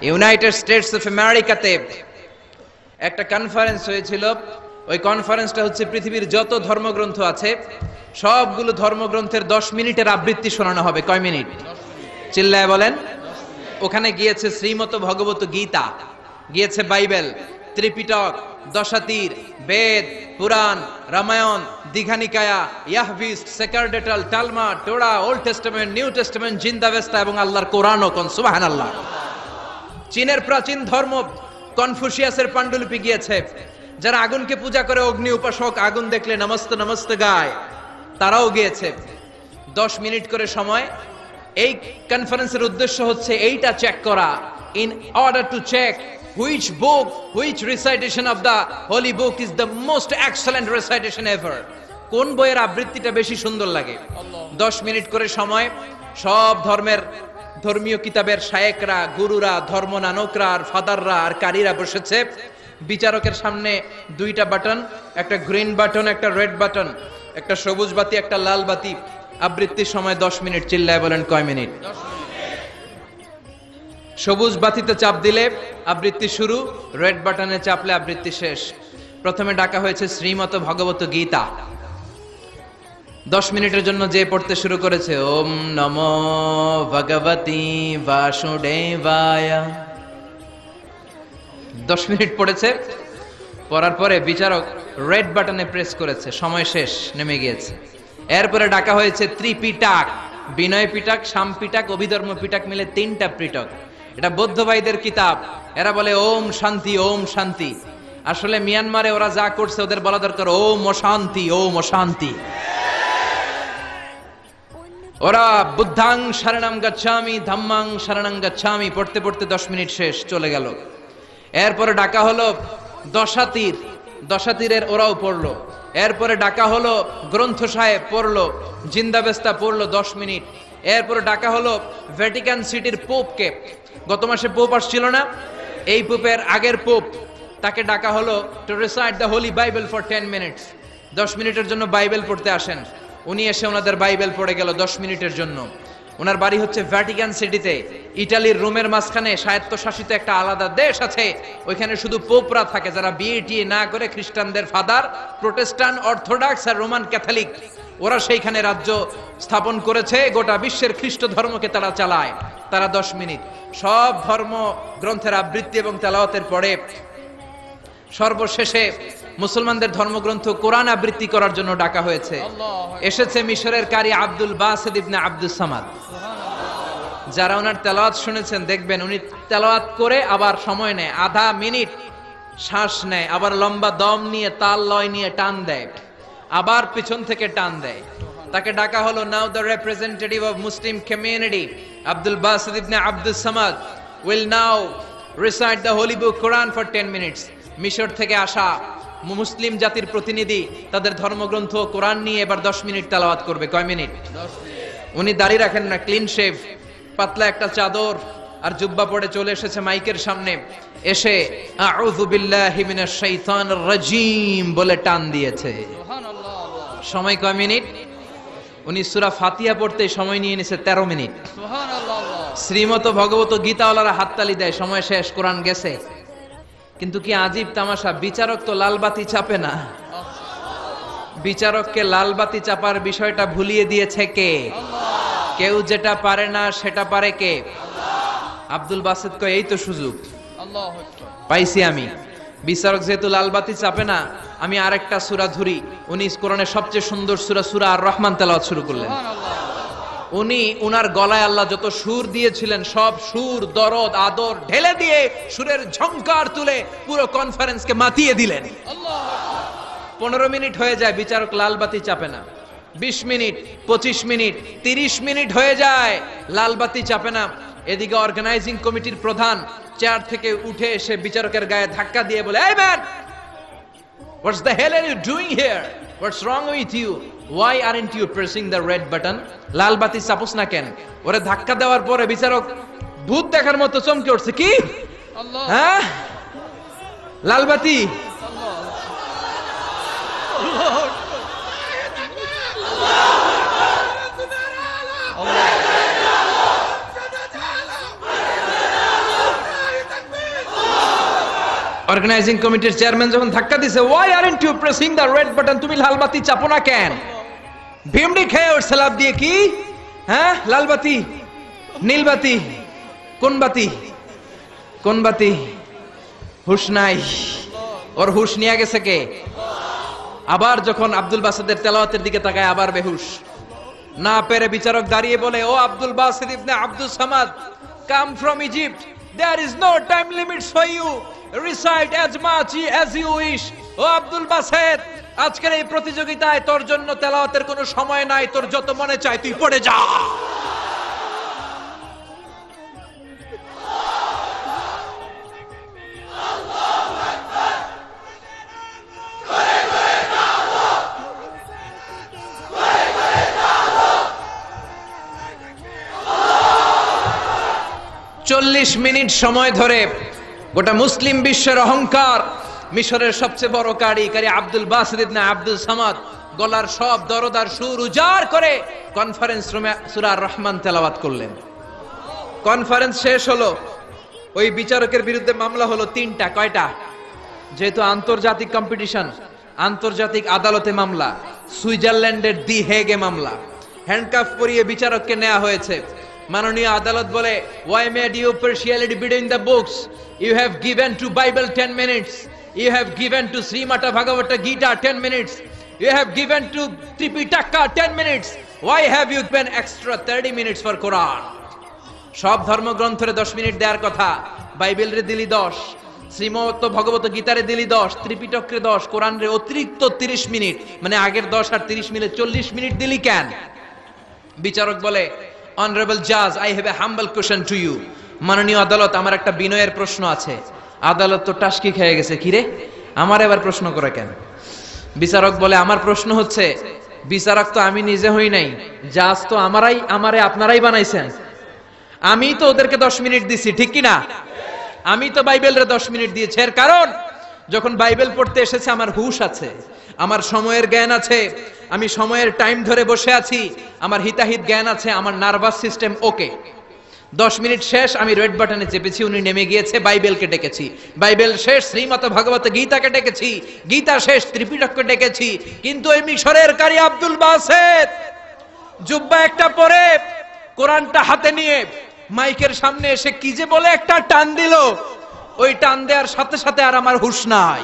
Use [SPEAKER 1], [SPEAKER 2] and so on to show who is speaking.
[SPEAKER 1] United states of আমেরিকাতে একটা conference হয়েছিল। ওই কনফারেন্সটা হচ্ছে পৃথিবীর যত ধর্মগ্রন্থ আছে সবগুলো ধর্মগ্রন্থের 10 মিনিটের আবৃত্তি শোনানো হবে। কয় মিনিট? চিল্লায় বলেন। ওখানে গিয়েছে শ্রীমত ভগবত গীতা, গিয়েছে বাইবেল, ত্রিপিটক, দশাতীর, Veda, Purana, Ramayana, Dighanikaya, Yahwist, sacerdotal, Talmud, Torah, Old Testament, New Testament, Zend Avesta এবং আল্লাহর কোরআনও। কোন সুবহানাল্লাহ। চীনের প্রাচীন ধর্ম কনফুসিয়াসের পাণ্ডুলিপি গিয়েছে। যারা আগুনকে পূজা করে, অগ্নি উপাসক, আগুন দেখলে নমস্তে নমস্তে গায়, তারাও গিয়েছে। 10 মিনিট করে সময়। এই কনফারেন্সের উদ্দেশ্য হচ্ছে এইটা চেক করা, in order to check which book, which recitation of the holy book is the most excellent recitation ever. কোন বইয়ের আবৃত্তিটা বেশি সুন্দর লাগে। 10 মিনিট করে সময়। সব ধর্মের ধর্মীয় কিতাবের শায়েকরা, গুরুরা, ধর্মনানকরা আর ফাদাররা আর কারীরা বসেছে। বিচারকের সামনে 2টা বাটন, একটা গ্রিন বাটন, একটা রেড বাটন, একটা সবুজ বাতি, একটা লাল বাতি। আবৃত্তির সময় 10 মিনিট। চিল্লায় বলেন কয় মিনিট? সবুজ বাতিতে চাপ দিলে আবৃত্তি শুরু, রেড বাটনে চাপলে আবৃত্তি শেষ। প্রথমে ডাকা হয়েছে শ্রীমত ভগবত গীতা। 10 মিনিটের জন্য যে পড়তে শুরু করেছে, ওম নমো ভগবতি বাসুদেবায়। 10 মিনিট পড়েছে। পড়ার পরে বিচারক রেড বাটনে প্রেস করেছে, সময় শেষ, নেমে গিয়েছে। এরপরে ডাকা হয়েছে ত্রিপিটক, বিনয় পিটক, সাম পিটক, অভিধর্ম পিটক মিলে 3টা পিটক। এটা বৌদ্ধ ভাইদের কিতাব। এরা বলে ওম শান্তি, ওম শান্তি। আসলে মিয়ানমারে ওরা যা করছে ওদের বলা দরকার ওম অশান্তি, ওম অশান্তি। ওরা বুদ্ধাং শরণং গচ্ছামি, ধাম্মাং শরণং গচ্ছামি পড়তে পড়তে 10 মিনিট শেষ, চলে গেল। এরপরে ডাকা হলো দশাতীর, দশাতীরের ওরাও পড়লো। এরপরে ডাকা হলো গ্রন্থ সাহেব, পড়লো। জিন্দাবেস্তা পড়লো 10 মিনিট। এরপরে ডাকা হলো ভ্যাটিকান সিটির পোপকে। গত মাসে পোপ আসছিল না? এই পোপের আগের পোপ, তাকে ডাকা হলো to recite the Holi Bible for 10 minutes. 10 মিনিটের জন্য বাইবেল পড়তে আসেন। উনি এসে ওনাদের বাইবেল পড়ে গেল 10 মিনিটের জন্য। ওনার বাড়ি হচ্ছে ভ্যাটিকান সিটিতে, ইটালির রোমের মাঝখানে স্বায়ত্তশাসিত একটা আলাদা দেশ আছে। ওইখানে শুধু পোপরা থাকে, যারা বিয়ে টিয়ে না করে, খ্রিস্টানদের ফাদার, প্রোটেস্টান্ট, অর্থোডক্স আর রোমান ক্যাথলিক, ওরা সেইখানে রাজ্য স্থাপন করেছে। গোটা বিশ্বের খ্রিস্ট ধর্মকে তারা চালায়। তারা 10 মিনিট সব ধর্ম গ্রন্থের আবৃত্তি এবং তেলাওয়াতের পরে সর্বশেষে মুসলমানদের ধর্মগ্রন্থ কোরআন আবৃত্তি করার জন্য ডাকা হয়েছে। এসেছে মিশরের কারি Abdul Basit ibn Abdus Samad. যারা ওনার তেলাওয়াত শুনেছেন দেখবেন উনি তেলাওয়াত করে আবার সময় নেয়, আধা মিনিট শ্বাস নেয়, আবার লম্বা দম নিয়ে তাল লয় নিয়ে টান দেয়, আবার পিছন থেকে টান দেয়। তাকে ডাকা হলো now the representative of Muslim community Abdul Basit ibn Abdus Samad will now recite the holy book Quran for 10 minutes. মিশর থেকে আসা মুসলিম জাতির প্রতিনিধি তাদের ধর্মগ্রন্থ কোরআন নিয়ে এবার 10 মিনিট তেলাওয়াত করবে। কয় মিনিট? 10 মিনিট। উনি দাড়ি রাখেন না, ক্লিন শেভ, পাতলা একটা চাদর আর জুব্বা পরে চলে এসেছে মাইকের সামনে। এসে আউযু বিল্লাহি মিনাশ শাইতানির রাজিম বলে টান দিয়েছে। সুবহানাল্লাহ। সময় কয় মিনিট? উনি সূরা ফাতিহা পড়তে সময় নিয়ে নিয়েছে 13 মিনিট। সুবহানাল্লাহ। শ্রীমত ভগবত গীতাওয়ালারা হাততালি দেয়, সময় শেষ, কোরআন গেছে। কিন্তু কি আজীব তামাশা, বিচারক তো লালবাতি চাপে না। বিচারককে লালবাতি চাপার বিষয়টা ভুলিয়ে দিয়েছে কে? আল্লাহ। কেউ যেটা পারে না সেটা পারে কে? আল্লাহ। আব্দুল বাসিত কয় এই তো সুযোগ, আল্লাহু আকবার, পাইছি আমি। বিচারক যেহেতু লালবাতি চাপে না, আমি আরেকটা সূরা ধরি। উনি কোরআনের সবচেয়ে সুন্দর সূরা, সূরা আর রহমান তেলাওয়াত শুরু করলেন। সুবহানাল্লাহ। উনি উনার গলায় আল্লাহ যত সুর দিয়েছিলেন সব সুর, দরদ, আদর ঢেলে দিয়ে সুরের ঝংকার তুলে পুরো কনফারেন্সকে মাতিয়ে দিলেন। আল্লাহু আকবার। 15 মিনিট হয়ে যায়, বিচারক লালবাতি চাপে না। 20 মিনিট, 25 মিনিট, 30 মিনিট হয়ে যায়, লালবাতি চাপে না। এদিকে অর্গানাইজিং কমিটির প্রধান চেয়ার থেকে উঠে এসে বিচারকের গায়ে ধাক্কা দিয়ে বলে, এই man, what's the hell are you doing here? What's wrong with you? Why aren't you pressing the red button? লাল বাতি চাপোস না কেন? ওরে ধাক্কা দেওয়ার পরে বিচারক ভূত দেখার মতো চমকে উঠছে। কি? আল্লাহ। হ্যাঁ, লাল বাতি। আল্লাহ। অর্গানাইজিং কমিটির চেয়ারম্যান যখন ধাক্কা দিছে, why aren't you pressing the red button, তুমি লাল বাতি চাপো না কেন? ভিমডি খেয়ে ওর সালাদ দিয়ে কি, হ্যাঁ লাল বাতি নীল বাতি, কোন বাতি কোন বাতি? হুশ নাই, ওর হুশ নিয়ে গেছে কে? আবার যখন আব্দুল বাসিদের তেলাওয়াতের দিকে তাকায় আবার বেহুশ। না পেরে বিচারক দাঁড়িয়ে বলে, O Abdul Basid ibn Abdul Samad, come from Egypt, there is no time limits for you, recite as much as you wish. O Abdul Basid, আজকের এই প্রতিযোগিতায় তোর জন্য তেলাওয়াতের কোনো সময় নাই, তোর যত মনে চায় তুই পড়ে যা। চল্লিশ মিনিট সময় ধরে গোটা মুসলিম বিশ্বের অহংকার, মিশরের সবচেয়ে বড় কারি Abdul Basid ibn Abdul Samad গলার সব দরদার সুর উজাড় করে কনফারেন্স রুমে সূরা আর-রহমান তেলাওয়াত করলেন। কনফারেন্স শেষ হলো, ওই বিচারকের বিরুদ্ধে মামলা হলো তিনটা। কয়টা? যেহেতু আন্তর্জাতিক কম্পিটিশন, আন্তর্জাতিক আদালতে মামলা, সুইজারল্যান্ডের দি হেগে মামলা। হ্যান্ডকাফ পরিয়ে বিচারককে নেওয়া হয়েছে। মাননীয় আদালত বলে, why made you partiality between the books? You have given to Bible 10 minutes, you have given to Srimata Bhagavata Gita 10 minutes, you have given to Tripitaka 10 minutes, why have you given extra 30 minutes for Quran? সব ধর্মগ্রন্থরে 10 minute দেওয়ার কথা, বাইবেলরে দিলি 10, শ্রীমত ভগবত গীতারে দিলি 10, ত্রিপিটকরে 10, কোরআনরে অতিরিক্ত 30 minute, মানে আগের 10 আর 30 মিলে 40 minute দিলি কেন? বিচারক বলে, অনারেবল জাজ, I have a humble question to you. মাননীয় আদালত, আমার একটা বিনয়ের প্রশ্ন আছে। আদালত তো টাসকি খেয়ে গেছে, কিরে আমার এবার প্রশ্ন করে কেন? বিচারক বলে, আমার প্রশ্ন হচ্ছে, বিচারক তো আমি নিজে হই নাই, জাজ তো আমারে আপনারাই বানাইছেন। আমি তো ওদেরকে 10 মিনিট দিছি, ঠিক কি না? আমি তো বাইবেলরে 10 মিনিট দিয়েছি। এর কারণ, যখন বাইবেল পড়তে এসেছে আমার হুশ আছে, আমার সময়ের জ্ঞান আছে, আমি সময়ের টাইম ধরে বসে আছি, আমার হিতাহিত জ্ঞান আছে, আমার নার্ভাস সিস্টেম ওকে। 10 মিনিট শেষ, আমি রেড বাটনে চেপেছি, উনি নেমে গিয়েছে, বাইবেলকে ডেকেছি, বাইবেল শেষ, শ্রীমত ভগবত গীতাকে ডেকেছি, গীতা শেষ, ত্রিপিটককে ডেকেছি। কিন্তু ওই মিশরের কারি আব্দুল বাসিদ জুব্বা একটা পরে কোরআনটা হাতে নিয়ে মাইকের সামনে এসে কি যে বলে একটা টান দিল, ওই টান দেওয়ার সাথে সাথে আর আমার হুশ নাই।